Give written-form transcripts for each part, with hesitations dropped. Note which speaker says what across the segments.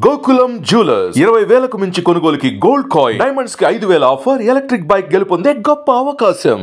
Speaker 1: Gokulam jewellers 20,000కు మించి కొనుగోలుకి gold coin, diamonds కి 5,000 ఆఫర్, ఎలక్ట్రిక్ బైక్ గెలుపొందే గొప్ప అవకాశం.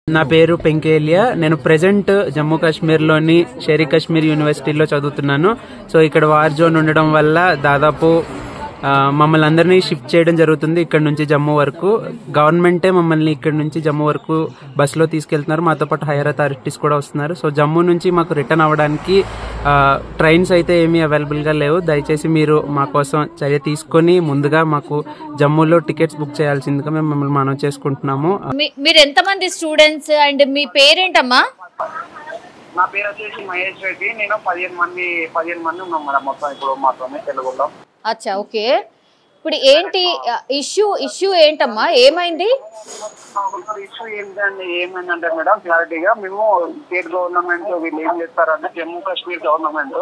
Speaker 2: నా పేరు పెంకేలియా. నేను ప్రెజెంట్ జమ్మూ కాశ్మీర్లోని షేర్ కాశ్మీర్ యూనివర్సిటీలో చదువుతున్నాను. సో ఇక్కడ వార్ జోన్ ఉండడం వల్ల దాదాపు మమ్మల్ని అందరినీ షిఫ్ట్ చేయడం జరుగుతుంది ఇక్కడ నుంచి జమ్మూ వరకు. గవర్నమెంటే మమ్మల్ని ఇక్కడ నుంచి జమ్మూ వరకు బస్సులో తీసుకెళ్తున్నారు. మాతో పాటు హైయర్ అథారిటీస్ కూడా వస్తున్నారు. సో జమ్మూ నుంచి మాకు రిటర్న్ అవ్వడానికి ట్రైన్స్ అయితే ఏమీ అవైలబుల్గా లేవు. దయచేసి మీరు మా కోసం చర్య తీసుకొని ముందుగా మాకు జమ్మూలో టికెట్స్ బుక్ చేయాల్సిందిగా మేము మిమ్మల్ని మనవి చేసుకుంటున్నాము.
Speaker 3: మీరు ఎంతమంది స్టూడెంట్స్ అండ్ మీ పేరేంటమ్మా?
Speaker 4: నా పేరు వచ్చేసి మహేష్ రెడ్డి. నేను 15 మంది ఉన్నాం మేడం మొత్తం ఇప్పుడు మాత్రమే తెలుగులో.
Speaker 3: అచ్చా, ఓకే. ఇప్పుడు ఏంటి ఇష్యూ ఏంటమ్మా, ఏమైంది?
Speaker 4: ఇష్యూ ఏమైందంటే మేడం క్లారిటీగా మేము స్టేట్ గవర్నమెంట్ వీళ్ళు ఏం చేస్తారంటే జమ్మూ కాశ్మీర్ గవర్నమెంట్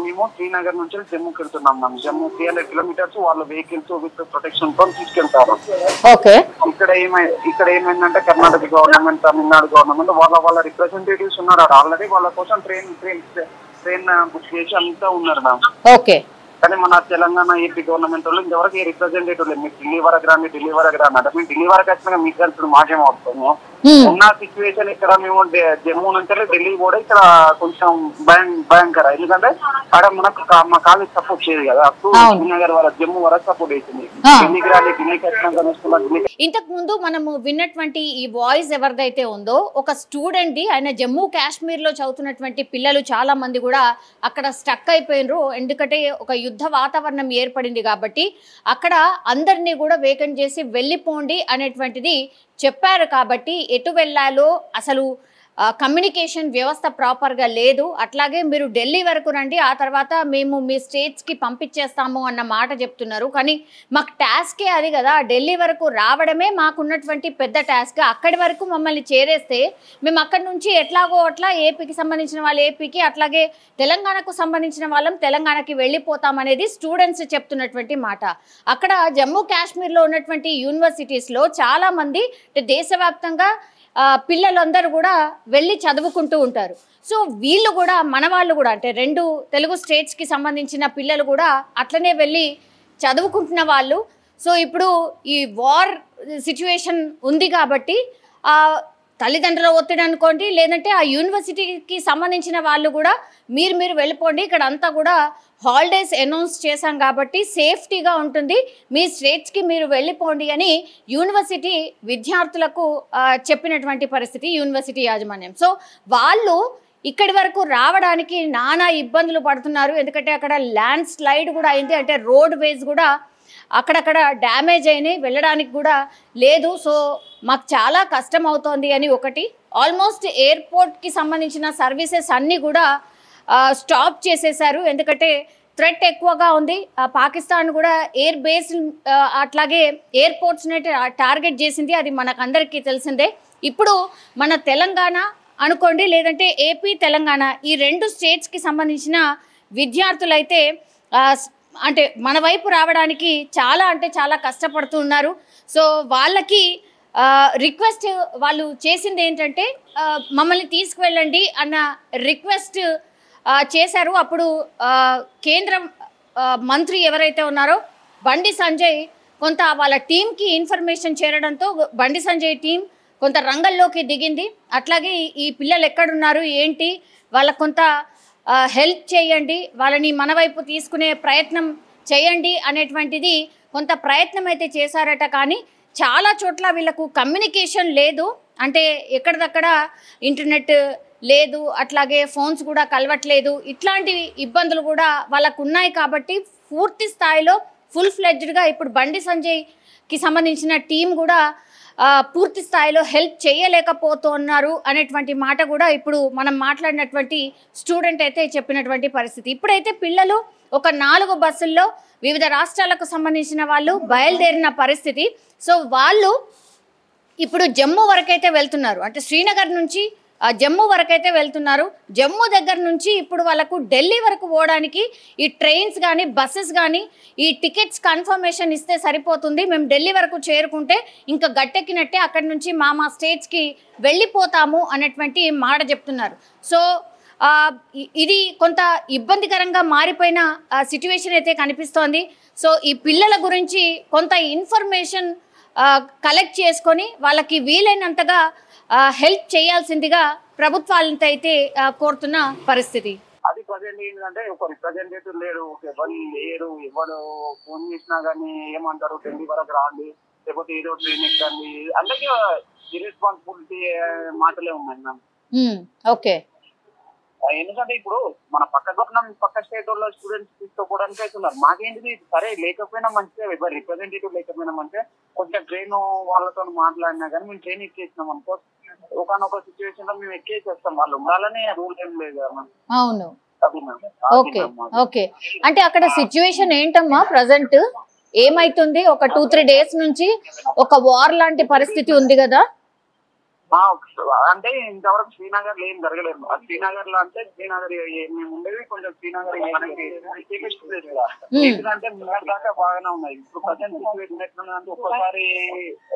Speaker 4: మేము శ్రీనగర్ నుంచి జమ్మూకి వెళ్తున్నాం మ్యామ్. జమ్మూ 300 కిలోమీటర్స్ వాళ్ళు వెహికల్స్ విత్ ప్రొటెక్షన్ తో తీసుకెళ్తారు. ఇక్కడ ఏమైందంటే కర్ణాటక గవర్నమెంట్, తమిళనాడు గవర్నమెంట్ వాళ్ళ రిప్రజెంటేటివ్స్ ఉన్నారు ఆల్రెడీ. వాళ్ళ కోసం ట్రైన్ బుక్ చేసి అంతా ఉన్నారు మ్యామ్.
Speaker 3: ఓకే.
Speaker 4: కానీ మన తెలంగాణ ఏపీ గవర్నమెంట్ వాళ్ళు ఇంతవరకు ఏ రిప్రజెంటేటివ్ లేదు. మీరు ఢిల్లీ వరకు అంటే మేము ఢిల్లీ వరకు వచ్చినాక మీకు కలిసి మాకేం అవుతాము. ఉన్న సిచ్యువేషన్ ఇక్కడ మేము జమ్మూ నుంచి ఢిల్లీ కూడా ఇక్కడ కొంచెం భయంకర. ఎందుకంటే అక్కడ మనకు మా కాలేజ్ సపోర్ట్ చేయదు కదా. శ్రీనగర్ వల్ల జమ్మూ వరకు సపోర్ట్ చేసింది. ఢిల్లీకి రాలి ఢిల్లీకి వచ్చినాక
Speaker 3: ఇంతకు ముందు మనము విన్నటువంటి ఈ వాయిస్ ఎవరిదైతే ఉందో ఒక స్టూడెంట్ ది, ఆయన జమ్మూ కాశ్మీర్ లో చదువుతున్నటువంటి పిల్లలు చాలా మంది కూడా అక్కడ స్టక్ అయిపోయినరు. ఎందుకంటే ఒక యుద్ధ వాతావరణం ఏర్పడింది కాబట్టి అక్కడ అందరినీ కూడా వేకెంట్ చేసి వెళ్ళిపోండి అనేటువంటిది చెప్పారు. కాబట్టి ఎటు వెళ్ళాలో అసలు కమ్యూనికేషన్ వ్యవస్థ ప్రాపర్గా లేదు. అట్లాగే మీరు ఢిల్లీ వరకు రండి, ఆ తర్వాత మేము మీ స్టేట్స్కి పంపించేస్తాము అన్న మాట చెప్తున్నారు. కానీ మాకు టాస్కే అది కదా, ఢిల్లీ వరకు రావడమే మాకున్నటువంటి పెద్ద టాస్క్. అక్కడి వరకు మమ్మల్ని చేరేస్తే మేము అక్కడి నుంచి ఎట్లాగో అట్లా ఏపీకి సంబంధించిన వాళ్ళు ఏపీకి, అట్లాగే తెలంగాణకు సంబంధించిన వాళ్ళం తెలంగాణకి వెళ్ళిపోతామనేది స్టూడెంట్స్ చెప్తున్నటువంటి మాట. అక్కడ జమ్మూ కాశ్మీర్లో ఉన్నటువంటి యూనివర్సిటీస్లో చాలామంది దేశవ్యాప్తంగా పిల్లలందరూ కూడా వెళ్ళి చదువుకుంటూ ఉంటారు. సో వీళ్ళు కూడా మన వాళ్ళు కూడా అంటే 2 తెలుగు స్టేట్స్కి సంబంధించిన పిల్లలు కూడా అట్లనే వెళ్ళి చదువుకుంటున్న వాళ్ళు. సో ఇప్పుడు ఈ వార్ సిచ్యువేషన్ ఉంది కాబట్టి తల్లిదండ్రుల ఒత్తిడి అనుకోండి, లేదంటే ఆ యూనివర్సిటీకి సంబంధించిన వాళ్ళు కూడా మీరు వెళ్ళిపోండి, ఇక్కడ అంతా కూడా హాలిడేస్ అనౌన్స్ చేశాం కాబట్టి సేఫ్టీగా ఉంటుంది, మీ స్టేట్స్కి మీరు వెళ్ళిపోండి అని యూనివర్సిటీ విద్యార్థులకు చెప్పినటువంటి పరిస్థితి యూనివర్సిటీ యాజమాన్యం. సో వాళ్ళు ఇక్కడి వరకు రావడానికి నానా ఇబ్బందులు పడుతున్నారు. ఎందుకంటే అక్కడ ల్యాండ్ స్లైడ్ కూడా అయింది, అంటే రోడ్ వేస్ కూడా అక్కడక్కడ డ్యామేజ్ అయినాయి, వెళ్ళడానికి కూడా లేదు. సో మాకు చాలా కష్టం అవుతోంది అని ఒకటి. ఆల్మోస్ట్ ఎయిర్పోర్ట్కి సంబంధించిన సర్వీసెస్ అన్నీ కూడా స్టాప్ చేసేశారు. ఎందుకంటే థ్రెట్ ఎక్కువగా ఉంది. పాకిస్తాన్ కూడా ఎయిర్ బేస్ అట్లాగే ఎయిర్పోర్ట్స్ని టార్గెట్ చేసింది, అది మనకందరికీ తెలిసిందే. ఇప్పుడు మన తెలంగాణ అనుకోండి, లేదంటే ఏపీ తెలంగాణ ఈ 2 స్టేట్స్కి సంబంధించిన విద్యార్థులైతే అంటే మన వైపు రావడానికి చాలా అంటే చాలా కష్టపడుతున్నారు. సో వాళ్ళకి రిక్వెస్ట్ వాళ్ళు చేసింది ఏంటంటే మమ్మల్ని తీసుకువెళ్ళండి అన్న రిక్వెస్ట్ చేశారు. అప్పుడు కేంద్ర మంత్రి ఎవరైతే ఉన్నారో బండి సంజయ్ కొంత వాళ్ళ టీంకి ఇన్ఫర్మేషన్ చేరడంతో బండి సంజయ్ టీం కొంత రంగంలోకి దిగింది. అట్లాగే ఈ పిల్లలు ఎక్కడున్నారు ఏంటి, వాళ్ళకు కొంత హెల్ప్ చేయండి, వాళ్ళని మన వైపు తీసుకునే ప్రయత్నం చేయండి అనేటువంటిది కొంత ప్రయత్నం అయితే చేశారట. కానీ చాలా చోట్ల వీళ్ళకు కమ్యూనికేషన్ లేదు, అంటే ఎక్కడిదక్కడ ఇంటర్నెట్ లేదు, అట్లాగే ఫోన్స్ కూడా కలవట్లేదు. ఇట్లాంటి ఇబ్బందులు కూడా వాళ్ళకు ఉన్నాయి. కాబట్టి పూర్తి స్థాయిలో ఫుల్ ఫ్లెడ్జ్డ్గా ఇప్పుడు బండి సంజయ్కి సంబంధించిన టీం కూడా పూర్తి స్థాయిలో హెల్ప్ చేయలేకపోతున్నారు అనేటువంటి మాట కూడా ఇప్పుడు మనం మాట్లాడినటువంటి స్టూడెంట్ అయితే చెప్పినటువంటి పరిస్థితి. ఇప్పుడైతే పిల్లలు ఒక 4 బస్సుల్లో వివిధ రాష్ట్రాలకు సంబంధించిన వాళ్ళు బయలుదేరిన పరిస్థితి. సో వాళ్ళు ఇప్పుడు జమ్మూ వరకైతే వెళ్తున్నారు, అంటే శ్రీనగర్ నుంచి జమ్మూ వరకు అయితే వెళ్తున్నారు. జమ్మూ దగ్గర నుంచి ఇప్పుడు వాళ్ళకు ఢిల్లీ వరకు పోవడానికి ఈ ట్రైన్స్ కానీ బస్సెస్ కానీ ఈ టికెట్స్ కన్ఫర్మేషన్ ఇస్తే సరిపోతుంది, మేము ఢిల్లీ వరకు చేరుకుంటే ఇంకా గట్టెక్కినట్టే, అక్కడి నుంచి మా స్టేట్స్కి వెళ్ళిపోతాము అనేటువంటి మాట చెప్తున్నారు. సో ఇది కొంత ఇబ్బందికరంగా మారిపోయిన సిచ్యువేషన్ అయితే కనిపిస్తోంది. సో ఈ పిల్లల గురించి కొంత ఇన్ఫర్మేషన్ కలెక్ట్ చేసుకొని వాళ్ళకి వీలైనంతగా హెల్ప్ చేయాల్సిందిగా ప్రభుత్వాలతో అయితే కోరుతున్న పరిస్థితి.
Speaker 4: అది ప్రజెంట్ ఏంటంటే ఒక రిప్రజెంటేటివ్ లేడు, ఎవరు లేరు, ఎవరు ఫోన్ చేసినా కానీ ఏమంటారు ఢిల్లీ వరకు రాండి, లేకపోతే ఏదో ట్రైన్ ఎక్కండి, అందరికీ ఇర్రెస్పాన్సిబిలిటీ మాటలే ఉన్నాయి మ్యామ్.
Speaker 3: ఓకే,
Speaker 4: ఎందుకంటే ఇప్పుడు మన పక్క స్టేట్ వాళ్ళ స్టూడెంట్స్ తీసుకోవడానికి అవుతున్నారు. మాకేంటిది సరే లేకపోయినా మంచిదే, ఎవరు రిప్రజెంటేటివ్ లేకపోయినా మంచిదే, కొంచెం ట్రైన్ వాళ్ళతో మాట్లాడినా కానీ మేము ట్రైన్ ఎక్కేసినాం అనుకో, ఒకనొక సిచ్యువేషన్ లో మేము ఎక్కేసేస్తాం, వాళ్ళు ఉండాలని రూల్ ఏం లేదు కదా.
Speaker 3: అవును, ఓకే ఓకే. అంటే అక్కడ సిచ్యువేషన్ ఏంటమ్మా ప్రజెంట్ ఏమైతుంది? ఒక 2-3 డేస్ నుంచి ఒక వార్ లాంటి పరిస్థితి ఉంది కదా.
Speaker 4: అంటే ఇంతవరకు శ్రీనగర్ లో ఏం జరగలేదు. శ్రీనగర్ లో అంటే శ్రీనగర్ మేము ఉండేది కొంచెం శ్రీనగర్ సేఫెస్ట్ ప్లేస్ కదా, ఎందుకంటే ముందర దాకా బాగానే ఉన్నాయి. ఇప్పుడు ప్రజెంట్ సిచ్యువేషన్ ఎట్లుందంటే ఒక్కసారి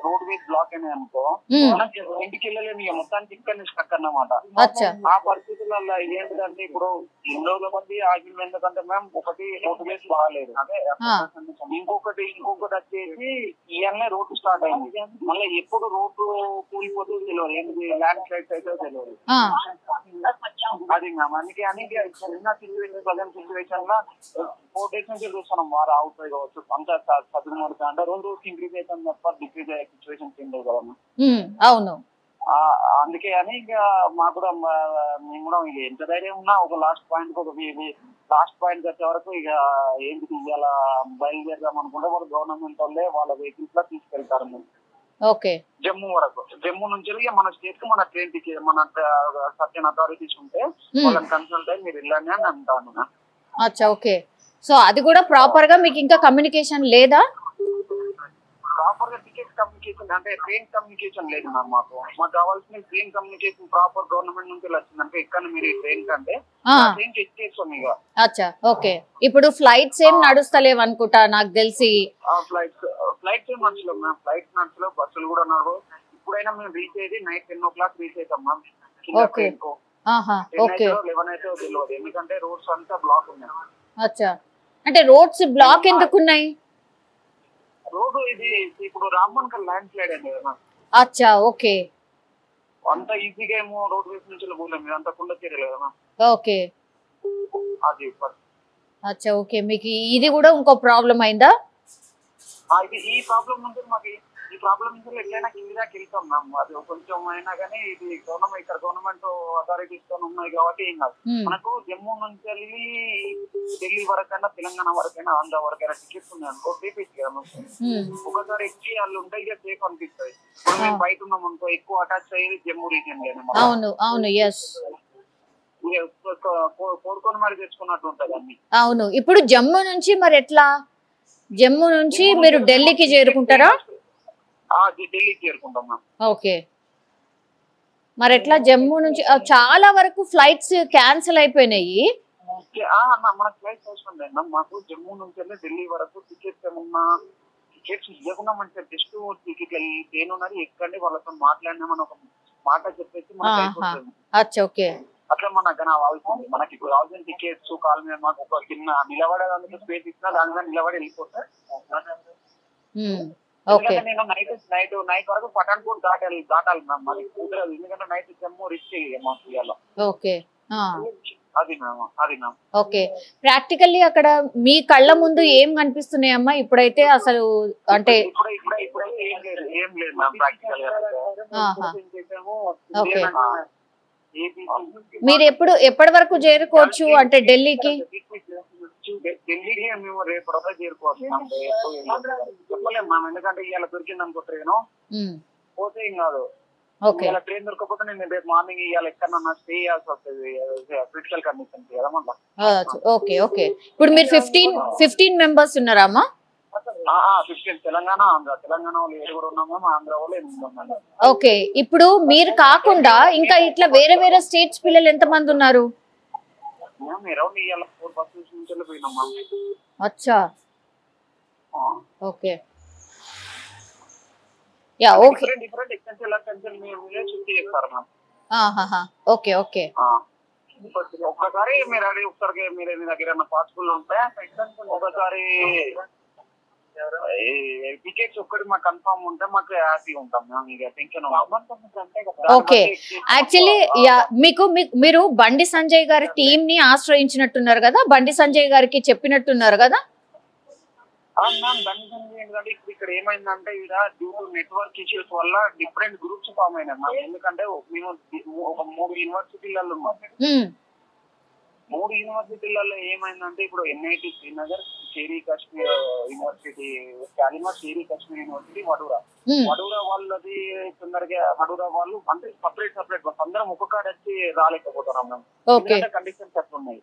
Speaker 4: రోడ్ వేస్ బ్లాక్ అయినాయి అనుకో, ఇంటికి వెళ్ళలేము, ఇక మొత్తానికి ఇక్కడ స్టక్ అన్నమాట. ఆ పరిస్థితులలో ఏంటంటే ఇప్పుడు ఎన్నో మంది ఆగింది, ఎందుకంటే మ్యామ్ ఒకటి రోడ్ వేస్ బాగాలేదు, ఇంకొకటి వచ్చేసి ఇవన్నీ రోడ్డు స్టార్ట్ అయింది, మళ్ళీ ఎప్పుడు రోడ్డు కూలిపోతుంది తెలియదు, ఏంటి ల్యాండ్ స్లైడ్స్ అయితే తెలియదు. అది మ్యామ్ అందుకే చిన్న సిచ్యువేషన్ ప్రజెంట్ సిచ్యువేషన్ లో 4 days నుంచి చూస్తున్నాం వారు అవుతాయి కావచ్చు, అంతా చదువు అంటే రోజు ఇంక్రీజ్ అవుతుంది తప్ప డిక్రీజ్ అయ్యే సిచ్యువేషన్ ఉండదు కదా.
Speaker 3: అవును,
Speaker 4: అందుకే అని ఇక మాకు కూడా మేము కూడా ఇక ఎంత ధైర్యం ఉన్నా ఒక లాస్ట్ పాయింట్ వచ్చే వరకు ఇక ఏంటి ఇవాళ బయలుదేరదాం అనుకుంటే వాళ్ళు గవర్నమెంట్ వాళ్ళే వాళ్ళ వెహికల్స్ లో తీసుకెళ్తారు మేము.
Speaker 3: ఓకే,
Speaker 4: జమ్మూ వరకు, జమ్మూ నుంచి మన స్టేట్ కు మన ట్రైన్ టికెట్ మన సర్టెన్ అథారిటీస్ ఉంటే వాళ్ళని కన్సల్ట్ అయ్యి మీరు వెళ్ళండి అని అంటాను.
Speaker 3: అచ్చా, ఓకే. సో అది కూడా ప్రాపర్ గా మీకు ఇంకా కమ్యూనికేషన్ లేదా?
Speaker 4: ప్రాపర్ గా టికెట్ కమ్యూనికేషన్ అంటే ట్రైన్ కమ్యూనికేషన్ లేదు మ్యామ్. మాకు కావాల్సిన ట్రైన్ కమ్యూనికేషన్ ప్రాపర్ గవర్నమెంట్ నుంచి వచ్చింది అంటే ఎక్కడ మీరు ట్రైన్ కంటే ట్రైన్ కి ఎక్కేస్తాం ఇక.
Speaker 3: అచ్చా, ఓకే. ఇప్పుడు ఫ్లైట్స్ ఏం నడుస్తలేవు అనుకుంటా నాకు తెలిసి.
Speaker 4: ఫ్లైట్స్ ఏం నచ్చలేవు మ్యామ్, ఫ్లైట్స్ నచ్చలేవు, బస్సులు కూడా నడవు. ఇప్పుడైనా మేము రీచ్ అయ్యేది నైట్ 10 o'clock రీచ్ అవుతాం మ్యామ్. 11 అయితే తెలియదు, ఎందుకంటే రోడ్స్ అంతా బ్లాక్ ఉన్నాయి.
Speaker 3: అచ్చా, అంటే రోడ్స్ బ్లాక్ ఎందుకు ఉన్నాయి?
Speaker 4: రోడ్డు ఇది ఇప్పుడు రామ్మన్కర్ ల్యాండ్ స్లైడ్ అండి కదా.
Speaker 3: అచ్చా, ఓకే.
Speaker 4: అంత ఈజీగా ఏమో రోడ్ వేస్ నుంచి పోలేము, మీరు అంత కుండ తీరలేదు కదా.
Speaker 3: ఓకే,
Speaker 4: అది
Speaker 3: అచ్చా, ఓకే. మీకు ఇది కూడా ఇంకో ప్రాబ్లం అయిందా?
Speaker 4: ఇది ఈ ప్రాబ్లం నుంచి మాకు ఈ ప్రాబ్లం నుంచి ఎట్లయినా కిందిదాకా వెళ్తాం మ్యామ్. అది కొంచెం అయినా కానీ ఇది గవర్నమెంట్ అథారిటీస్ తో ఉన్నాయి కాబట్టి ఏం కాదు. మనకు జమ్మూ నుంచి వెళ్ళి ఢిల్లీ వరకైనా తెలంగాణ వరకైనా ఆంధ్ర వరకైనా టికెట్స్ ఉన్నాయి అనుకో, సేఫ్ కదా. ఒకసారి ఎక్కి వాళ్ళు ఉంటే ఇక సేఫ్ అనిపిస్తుంది. ఇప్పుడు మేము బయట ఉన్నాం అనుకో, ఎక్కువ అటాచ్ అయ్యేది జమ్మూ రీజియన్ లేదు.
Speaker 3: అవును అవును, ఎస్.
Speaker 4: కోరుకొని మరి తెచ్చుకున్నట్టు ఉంటది అన్ని.
Speaker 3: అవును, ఇప్పుడు జమ్మూ నుంచి మరి ఎట్లా? జమ్మూ నుంచి మీరు ఢిల్లీకి చేరుకుంటారా?
Speaker 4: ఢిల్లీకి చేరుకుంటాం.
Speaker 3: ఓకే, మరి ఎట్లా జమ్మూ నుంచి? చాలా వరకు ఫ్లైట్స్ క్యాన్సిల్ అయిపోయినాయి.
Speaker 4: మన ఫ్లైట్స్ అవసరం లేదు మాకు. జమ్మూ నుంచి వెళ్ళి ఢిల్లీ వరకు టికెట్స్ ఏమన్నా టికెట్స్ ఇవ్వకుండా మంచిగా జస్ట్ టికెట్లు ట్రైన్ ఉన్నది ఎక్కండి, వాళ్ళతో మాట్లాడినామని ఒక మాట చెప్పేసి మనకి అయిపోతుంది.
Speaker 3: అచ్చా, ఓకే.
Speaker 4: అట్లా మనకు కావాల్సింది, మనకి ఇప్పుడు కావాల్సిన టికెట్స్ కాల్ మీద మాకు ఒక చిన్న నిలబడేందుకు స్పేస్ ఇచ్చినా దానిగా నిలబడి వెళ్ళిపోతా. నేను నైట్ వరకు పఠాన్కోట్ దాటాలి మ్యామ్, మరి కుదరదు, ఎందుకంటే నైట్ జమ్మూ రిచ్ మాకు ఇవాళ.
Speaker 3: ఓకే,
Speaker 4: అది మ్యామ్.
Speaker 3: ఓకే, ప్రాక్టికల్లీ అక్కడ మీ కళ్ళ ముందు ఏం కనిపిస్తున్నాయమ్మా ఇప్పుడైతే? అసలు అంటే
Speaker 4: ఇప్పుడైతే ఏం లేదు మ్యామ్ ప్రాక్టికల్ గా.
Speaker 3: ఓకే, మీరు ఎప్పటి వరకు చేరుకోవచ్చు అంటే ఢిల్లీకి?
Speaker 4: ఢిల్లీకి మేము రేపు చేరుకోవచ్చు చెప్పలేము మ్యామ్, ఎందుకంటే ఇవాళ దొరికింది అనుకో ట్రైన్ పోతే ఏం కాదు. ఇలా ట్రైన్ దొరకకపోతే నేను రేపు మార్నింగ్ ఇవాళ ఎక్కడన్నా స్టే చేయాల్సి వస్తుంది, క్రిటికల్ కండిషన్ కదా మళ్ళీ.
Speaker 3: ఓకే ఓకే, ఇప్పుడు మీరు 15 మెంబర్స్ ఉన్నారామా?
Speaker 4: 15 తెలంగాణ ఆంధ్ర. తెలంగాణ వాళ్ళు 7 ఉన్నాము, ఆంధ్ర వాళ్ళు 8 ఉన్నాము.
Speaker 3: ఓకే, ఇప్పుడు మీరు కాకుండా ఇంకా ఇట్లా వేరే వేరే స్టేట్స్ పిల్లలు ఎంత మంది ఉన్నారు? అచ్చా, okay. Yeah, okay.
Speaker 4: Different extension
Speaker 3: okay okay.
Speaker 4: ఒక్కసారి మీరు అడిగి ఒకసారి మీరు మీ దగ్గర పాసిబుల్ ఉంటే ఒకసారి టికెట్స్ ఒక్కటి మాకు కన్ఫర్మ్ ఉంటే మాకు హ్యాపీ ఉంటాం.
Speaker 3: ఓకే, యాక్చువల్లీ మీరు బండి సంజయ్ గారి టీమ్ ని ఆశ్రయించినట్టున్నారు కదా, బండి సంజయ్ గారికి చెప్పినట్టున్నారు కదా?
Speaker 4: ఏంటంటే ఇక్కడ ఏమైందంటే డ్యూ టు నెట్వర్క్ ఇష్యూస్ వల్ల డిఫరెంట్ గ్రూప్స్ ఫామ్ అయినాయి మ్యామ్. ఎందుకంటే మేము ఒక 3 యూనివర్సిటీలలో ఉన్నాం. 3 యూనివర్సిటీలలో ఏమైందంటే ఇప్పుడు ఎన్ఐటి శ్రీనగర్, షేరీ కాశ్మీర్ యూనివర్సిటీ, కాలిమార్, షేరీ కాశ్మీర్ యూనివర్సిటీ, వడూరా వాళ్ళది తొందరగా వడూరా వాళ్ళు అంటే సపరేట్ అందరం ఒక కాడ వచ్చి రాలేకపోతున్నాం మేము. ఎందుకంటే కండిషన్స్ అట్లా ఉన్నాయి.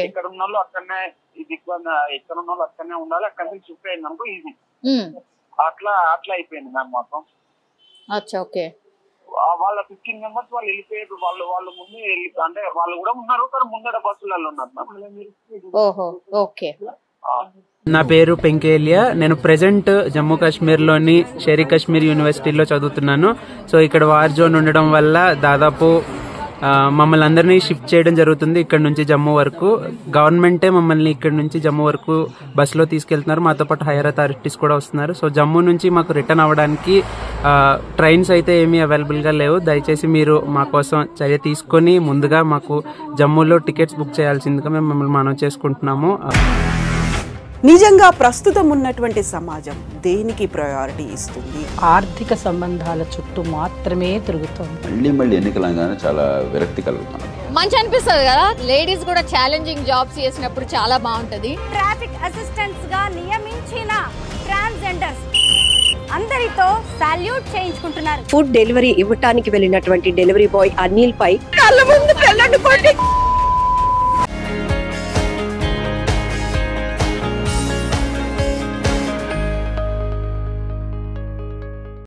Speaker 4: ఇక్కడ ఉన్న వాళ్ళు అక్కడనే ఎక్కడ ఉన్న వాళ్ళు అక్కడనే ఉండాలి. అక్కడ నుంచి షిఫ్ట్ అయింది అనుకో ఈజీ. అట్లా అయిపోయింది మ్యామ్ మొత్తం. వాళ్ళ 15 మెంబర్స్ వాళ్ళు వెళ్ళిపోయారు. వాళ్ళు ముందు అంటే వాళ్ళు కూడా ఉన్నారు, కానీ ముందర బస్సులలో ఉన్నారు.
Speaker 2: నా పేరు పెంకేలియా. నేను ప్రెసెంట్ జమ్మూ కాశ్మీర్ లోని షేరీ కాశ్మీర్ యూనివర్సిటీలో చదువుతున్నాను. సో ఇక్కడ వార్ జోన్ ఉండడం వల్ల దాదాపు మమ్మల్ని అందరినీ షిఫ్ట్ చేయడం జరుగుతుంది ఇక్కడ నుంచి జమ్మూ వరకు. గవర్నమెంటే మమ్మల్ని ఇక్కడ నుంచి జమ్మూ వరకు బస్సులో తీసుకెళ్తున్నారు. మాతో పాటు హైయర్ అథారిటీస్ కూడా వస్తున్నారు. సో జమ్మూ నుంచి మాకు రిటర్న్ అవ్వడానికి ట్రైన్స్ అయితే ఏమీ అవైలబుల్గా లేవు. దయచేసి మీరు మా కోసం చర్య తీసుకొని ముందుగా మాకు జమ్మూలో టికెట్స్ బుక్ చేయాల్సిందిగా మేము మిమ్మల్ని మనవి చేసుకుంటున్నాము.
Speaker 5: నిజంగా ప్రస్తుతం ఉన్నటువంటి సమాజం దేనికి ప్రయారిటీ ఇస్తుంది?
Speaker 6: ఆర్థిక సంబంధాల చుట్టూ మాత్రమే తిరుగుతుంది.
Speaker 7: మళ్ళీ ఎన్నికలంగానే చాలా విరక్తి కలుగుతుంది.
Speaker 3: మంచి అనిపిస్తుంది కదా, లేడీస్ కూడా ఛాలెంజింగ్ జాబ్స్ చేసినప్పుడు చాలా బాగుంటది.
Speaker 8: ట్రాఫిక్ అసిస్టెంట్స్ గా నియమించిన ట్రాన్స్జెండర్స్ అందరితో సాల్యూట్ చేయించుకుంటున్నారు.
Speaker 9: ఫుడ్ డెలివరీ ఇవ్వటానికి వెళ్ళినటువంటి డెలివరీ బాయ్ అనిల్ పై కళ్ళ ముందు